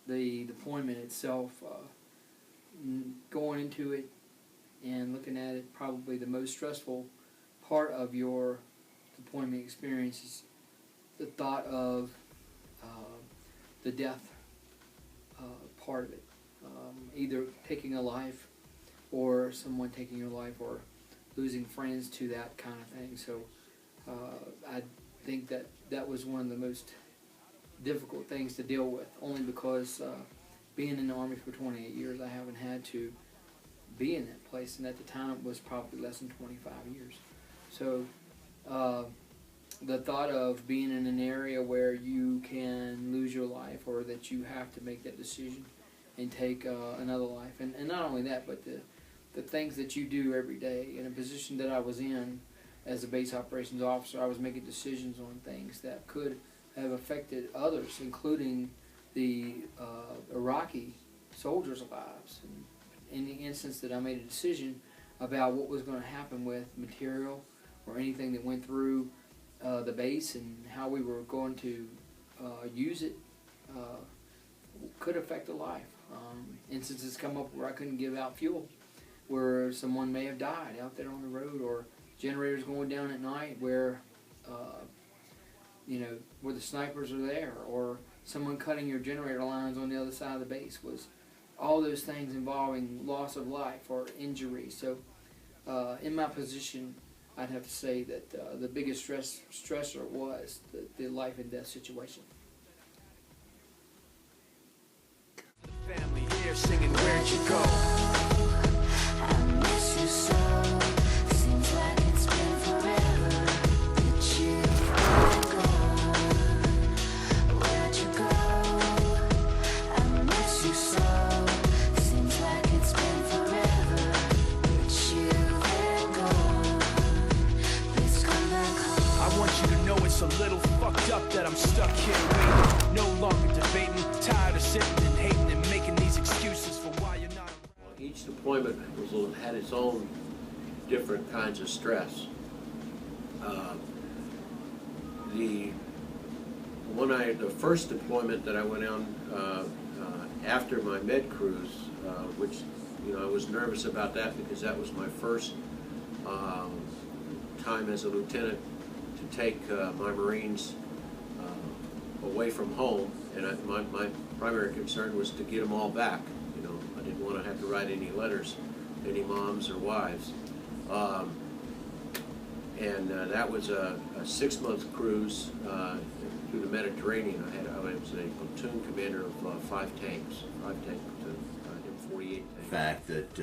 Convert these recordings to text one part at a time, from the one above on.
the deployment itself, going into it and looking at it, probably the most stressful part of your deployment experience is the thought of the death part of it. Either taking a life, or someone taking your life, or losing friends to that kind of thing. So I think that was one of the most difficult things to deal with, only because being in the Army for 28 years, I haven't had to be in that place, and at the time it was probably less than 25 years. So the thought of being in an area where you can lose your life, or that you have to make that decision and take another life, and not only that, but the things that you do every day. In a position that I was in as a base operations officer, I was making decisions on things that could have affected others, including the Iraqi soldiers' lives. And in the instance that I made a decision about what was going to happen with material or anything that went through the base and how we were going to use it, could affect a life. Instances come up where I couldn't give out fuel, where someone may have died out there on the road, or generators going down at night where where the snipers are there, or someone cutting your generator lines on the other side of the base. Was all those things involving loss of life or injury. So in my position, I'd have to say that the biggest stressor was the life and death situation. Family here singing "Where'd You Go?" I miss you so. Seems like it's been forever that you've been gone. Where'd you go? I miss you so. Seems like it's been forever that you've been gone. Please come back home. I want you to know it's a little fucked up that I'm stuck here waiting, no longer debating, tired of sitting and hating and making these excuses for why you're not around. Each deployment had its own different kinds of stress. The first deployment that I went on after my med cruise, which I was nervous about that because that was my first time as a lieutenant to take my Marines away from home, and my primary concern was to get them all back. I didn't want to have to write any letters to any moms or wives. That was a 6-month cruise through the Mediterranean. I was a platoon commander of 5 tank platoon, M48 tanks. The fact that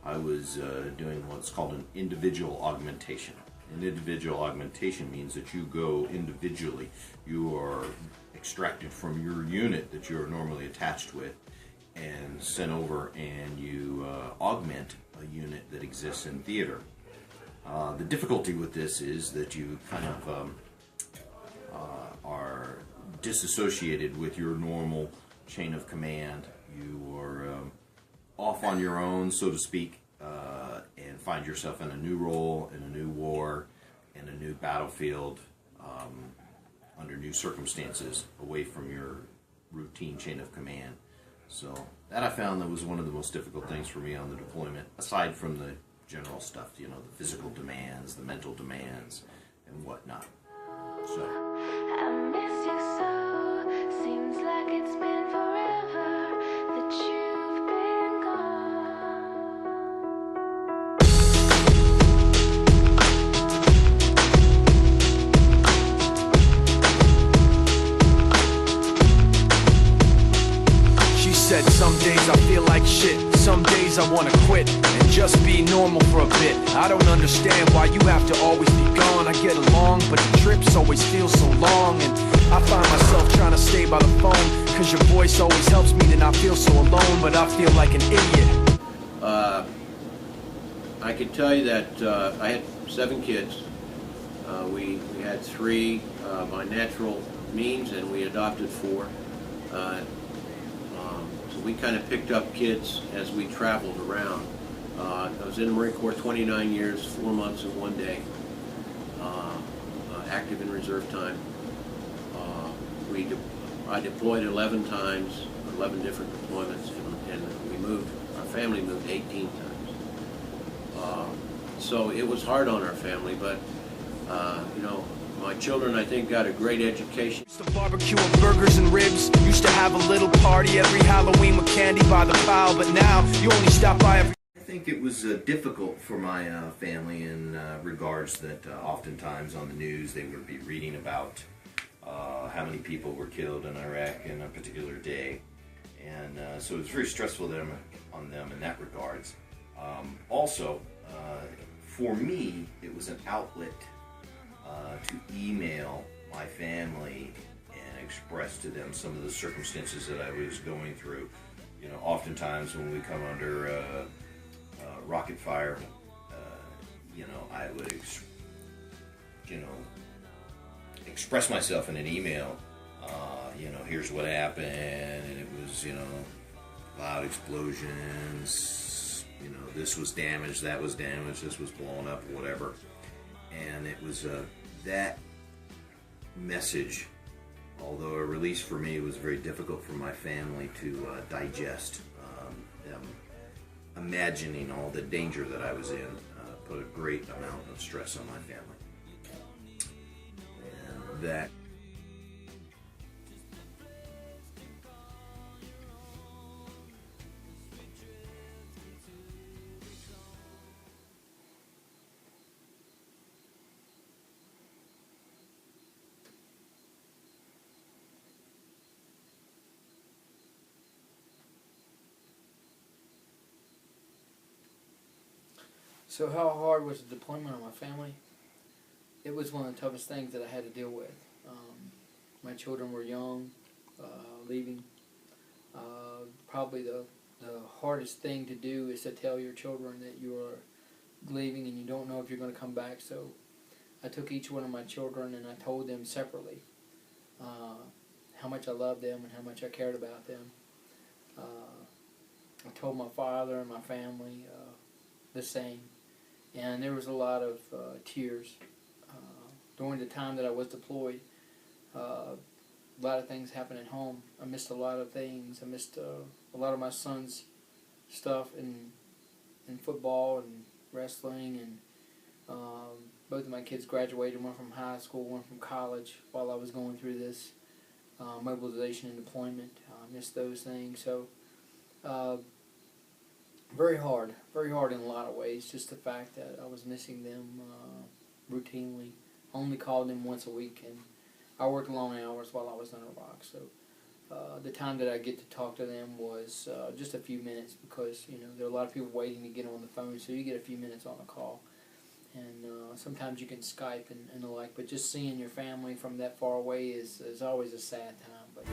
I was doing what's called an individual augmentation. An individual augmentation means that you go individually. You are extracted from your unit that you're normally attached with and sent over, and you augment a unit that exists in theater. The difficulty with this is that you kind of are disassociated with your normal chain of command. You are off on your own, so to speak, and find yourself in a new role, in a new war, in a new battlefield, under new circumstances, away from your routine chain of command. So that I found that was one of the most difficult things for me on the deployment, aside from the general stuff, the physical demands, the mental demands, and whatnot. So I miss you so. Seems like it's been forever that you've been gone. She said, "Some days I feel like shit. Some days I wanna quit and just be normal for a bit. I don't understand why you have to always be gone. I get along, but the trips always feel so long. And I find myself trying to stay by the phone, cause your voice always helps me to not feel so alone. But I feel like an idiot." I can tell you that I had 7 kids. We had 3 by natural means, and we adopted 4. So we kind of picked up kids as we traveled around. I was in the Marine Corps 29 years, 4 months and 1 day, active in reserve time. I deployed 11 times 11 different deployments, and we moved, our family moved 18 times. So it was hard on our family, but you know, my children, I think, got a great education. Used to barbecue and burgers and ribs. Used to have a little party every Halloween with candy by the pile, but now you only stop by every... I think it was difficult for my family in regards that oftentimes on the news they would be reading about how many people were killed in Iraq in a particular day, and so it was very stressful on them in that regards. Also, for me, it was an outlet to email my family and express to them some of the circumstances that I was going through. You know, oftentimes when we come under rocket fire, you know, I would, express myself in an email. You know, here's what happened, and it was, you know, loud explosions. You know, this was damaged, that was damaged, this was blown up, whatever. And it was that message, although a release for me, was very difficult for my family to digest. Them imagining all the danger that I was in put a great amount of stress on my family. And that So how hard was the deployment on my family? It was one of the toughest things that I had to deal with. My children were young, leaving. Probably the hardest thing to do is to tell your children that you are leaving and you don't know if you're going to come back. So I took each one of my children and I told them separately how much I loved them and how much I cared about them. I told my father and my family the same. And there was a lot of tears during the time that I was deployed. A lot of things happened at home. I missed a lot of things. I missed a lot of my son's stuff in football and wrestling, and both of my kids graduated, one from high school, one from college, while I was going through this mobilization and deployment. I missed those things. So very hard in a lot of ways, just the fact that I was missing them routinely. Only called them once a week, and I worked long hours while I was in Iraq, so the time that I get to talk to them was just a few minutes, because you know there are a lot of people waiting to get on the phone, so you get a few minutes on the call. And sometimes you can Skype and the like, but just seeing your family from that far away is always a sad time. But